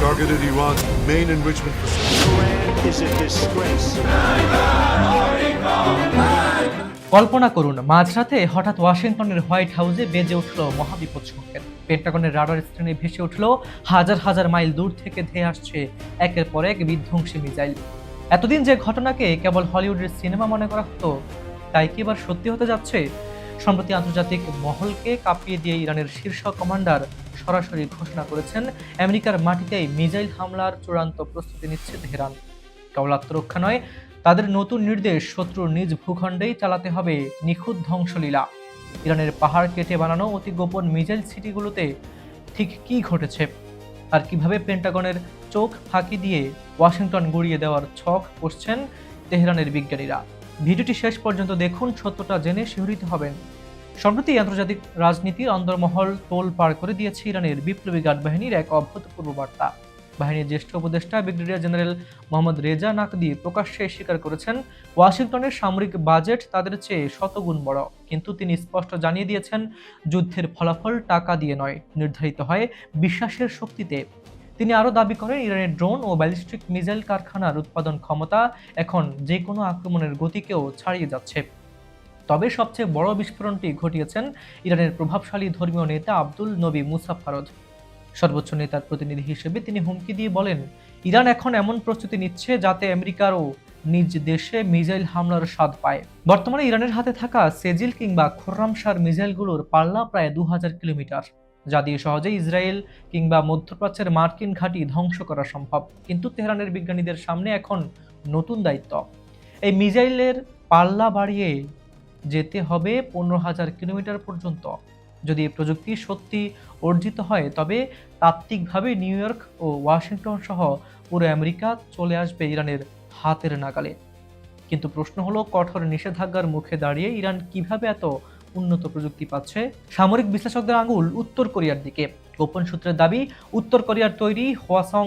targeted Iran's main enrichment facility. Iran is a disgrace. কল্পনা করুন, মাঝরাতে হঠাৎ ওয়াশিংটনের হোয়াইট হাউসে বেজে উঠল মহাবিপদ সংকেত। পেন্টাগনের রাডার স্ক্রিনে ভেসে উঠল হাজার হাজার মাইল দূর থেকে ধেয়ে আসছে একের পর এক বিধ্বংসী মিসাইল। এতদিন যে ঘটনাকে কেবল হলিউডের সিনেমা মনে করা হতো, তাই কি এবার সত্যি হতে যাচ্ছে? সম্প্রতি আন্তর্জাতিক মহলকে কাঁপিয়ে দিয়ে ইরানের শীর্ষ কমান্ডার সরাসরি ঘোষণা করেছেন, আমেরিকার মাটিতেই মিসাইল হামলার চূড়ান্ত প্রস্তুতি নিচ্ছে তেহরান। কেবল আত্মরক্ষা নয়, তাদের নতুন নির্দেশ শত্রুর নিজ ভূখণ্ডেই চালাতে হবে নিখুঁত ধ্বংসলীলা। ইরানের পাহাড় কেটে বানানো অতি গোপন মিসাইল সিটিগুলোতে ঠিক কি ঘটেছে, আর কিভাবে পেন্টাগনের চোখ ফাঁকি দিয়ে ওয়াশিংটন গুড়িয়ে দেওয়ার ছক কষছেন তেহরানের বিজ্ঞানীরা। ভিডিওটি শেষ পর্যন্ত দেখুন, সত্যটা জেনে শিহরিত হবেন। সম্প্রতি আন্তর্জাতিক রাজনীতির অন্দরমহল তোল পার করে দিয়েছে ইরানের বিপ্লবী গার্ড বাহিনীর এক অভূতপূর্ব বার্তা। বাহিনীর জ্যেষ্ঠ উপদেষ্টা brigadier general Mohammad Reza Naqdi প্রকাশ্যে স্বীকার করেছেন, ওয়াশিংটনের সামরিক বাজেট তাদের চেয়ে শতগুণ বড়। কিন্তু তিনি স্পষ্ট জানিয়ে দিয়েছেন, যুদ্ধের ফলাফল টাকা দিয়ে নয়, নির্ধারিত হয় বিশ্বাসের শক্তিতে। তিনি আরও দাবি করেন, ইরানের ড্রোন ও ব্যালিস্টিক মিসাইল কারখানার উৎপাদন ক্ষমতা এখন যে কোনো আক্রমণের গতিকেও ছাড়িয়ে যাচ্ছে। তবে সবচেয়ে বড় বিস্ফোরণটি ঘটিয়েছেন ইরানের প্রভাবশালী ধর্মীয় নেতা আব্দুল নবী মুসা ফারদ। সর্বোচ্চ নেতার প্রতিনিধি হিসেবে তিনি হুমকি দিয়ে বলেন, ইরান এখন এমন প্রস্তুতি নিচ্ছে যাতে আমেরিকারও নিজ দেশে মিসাইল হামলার স্বাদ পায়। বর্তমানে ইরানের হাতে থাকা সেজিল কিংবা খোর্রামশার মিসাইলগুলোর পাল্লা প্রায় 2000 কিলোমিটার, যা দিয়ে সহজেই ইসরায়েল কিংবা মধ্যপ্রাচ্যের মার্কিন ঘাঁটি ধ্বংস করা সম্ভব। কিন্তু তেহরানের বিজ্ঞানীদের সামনে এখন নতুন দায়িত্ব। এই মিসাইলের পাল্লা বাড়িয়ে যেতে হবে 15,000 কিলোমিটার পর্যন্ত। যদি এই প্রযুক্তি সত্যি অর্জিত হয়, তবে তাত্ত্বিকভাবে নিউ ইয়র্ক ও ওয়াশিংটন সহ পুরো আমেরিকা চলে আসবে ইরানের হাতের নাগালে। কিন্তু প্রশ্ন হলো, কঠোর নিষেধাজ্ঞার মুখে দাঁড়িয়ে ইরান কিভাবে এত উন্নত প্রযুক্তি পাচ্ছে? সামরিক বিশ্লেষকদের আঙুল উত্তর কোরিয়ার দিকে। গোপন সূত্রের দাবি, উত্তর কোরিয়ার তৈরি হওয়াসং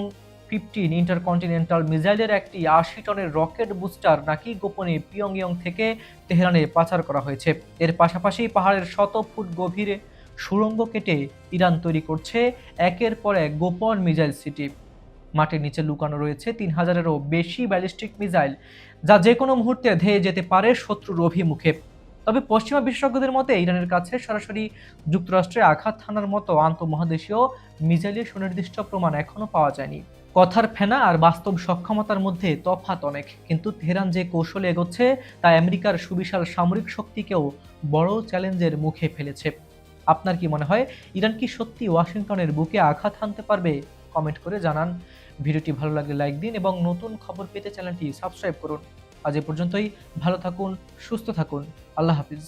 15 ইন্টারকন্টিনেন্টাল মিসাইলের একটি 80 টনের রকেট বুস্টার নাকি গোপনে পিয়ংইয়ং থেকে তেহরানে পাচার করা হয়েছে। এর পাশাপাশি পাহাড়ের শত ফুট গভীরে সুড়ঙ্গ কেটে ইরান তৈরি করছে একের পর এক গোপন মিসাইল সিটি। মাটির নিচে লুকানো রয়েছে 3000-এরও বেশি ব্যালিস্টিক মিসাইল, যা যে কোনো মুহূর্তে ধেয়ে যেতে পারে শত্রুর অভিমুখে। তবে পশ্চিমা বিশেষজ্ঞদের মতে, ইরানের কাছে সরাসরি যুক্তরাষ্ট্রে আঘাত হানার মতো আন্তঃমহাদেশীয় মিসাইলের সুনির্দিষ্ট প্রমাণ এখনো পাওয়া যায়নি। কথার ফেনা আর বাস্তব সক্ষমতার মধ্যে তফাৎ অনেক। কিন্তু তেহরান যে কৌশলে এগোচ্ছে, তা আমেরিকার সুবিশাল সামরিক শক্তিকেও বড় চ্যালেঞ্জের মুখে ফেলেছে। আপনার কি মনে হয়, ইরান কি সত্যি ওয়াশিংটনের বুকে আঘাত হানতে পারবে? কমেন্ট করে জানান। ভিডিওটি ভালো লাগলে লাইক দিন এবং নতুন খবর পেতে চ্যানেলটি সাবস্ক্রাইব করুন। আজ এ পর্যন্তই। ভালো থাকুন, সুস্থ থাকুন। আল্লাহ হাফিজ।